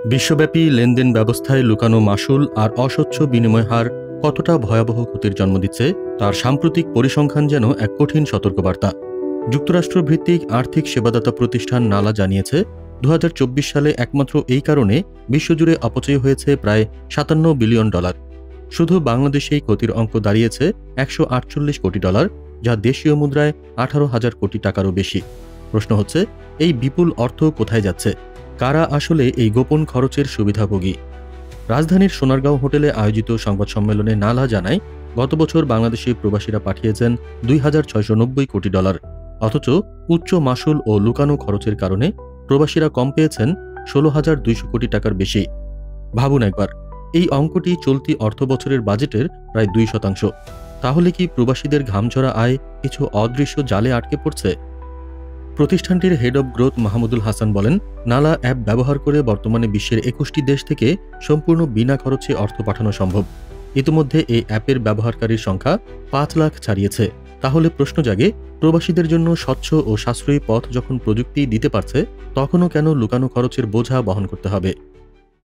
বিশ্বব্যাপী লেনদেন ব্যবস্থায় লুকানো মাশুল আর অস্বচ্ছ বিনিময় হার কতটা ভয়াবহ ক্ষতির জন্ম দিচ্ছে তার সাম্প্রতিক পরিসংখ্যান যেন এক কঠিন সতর্কবার্তা। যুক্তরাষ্ট্র ভিত্তিক আর্থিক সেবাদাতা প্রতিষ্ঠান নালা জানিয়েছে 2024 সালে একমাত্র এই কারণে বিশ্বজুড়ে অপচয় হয়েছে প্রায় $57 বিলিয়ন। শুধু বাংলাদেশেই ক্ষতির অঙ্ক দাঁড়িয়েছে $148 কোটি, যা দেশীয় মুদ্রায় 18,000 কোটি টাকারও বেশি। প্রশ্ন হচ্ছে, এই বিপুল অর্থ কোথায় যাচ্ছে? কারা আসলে এই গোপন খরচের সুবিধাভোগী? রাজধানীর সোনারগাঁও হোটেলে আয়োজিত সংবাদ সম্মেলনে নালা জানায়, গত বছর বাংলাদেশি প্রবাসীরা পাঠিয়েছেন $2,690 কোটি, অথচ উচ্চ মাশুল ও লুকানো খরচের কারণে প্রবাসীরা কম পেয়েছেন 16,200 কোটি টাকার বেশি। ভাবুন একবার, এই অঙ্কটি চলতি অর্থবছরের বাজেটের প্রায় 2%। তাহলে কি প্রবাসীদের ঘামঝরা আয় কিছু অদৃশ্য জালে আটকে পড়ছে? প্রতিষ্ঠানটির head of growth Mahmudul Hasan বলেন, নালা অ্যাপ ব্যবহার করে বর্তমানে বিশ্বের 21টি দেশ থেকে সম্পূর্ণ বিনা খরচে অর্থ পাঠানো সম্ভব। ইতিমধ্যে এই অ্যাপের ব্যবহারকারীর সংখ্যা 5 লাখ ছাড়িয়েছে। তাহলে প্রশ্ন জাগে, প্রবাসীদের জন্য স্বচ্ছ ও সাশ্রয়ী পথ যখন প্রযুক্তি দিতে পারছে, তখনও কেন লুকানো খরচের বোঝা বহন করতে হবে?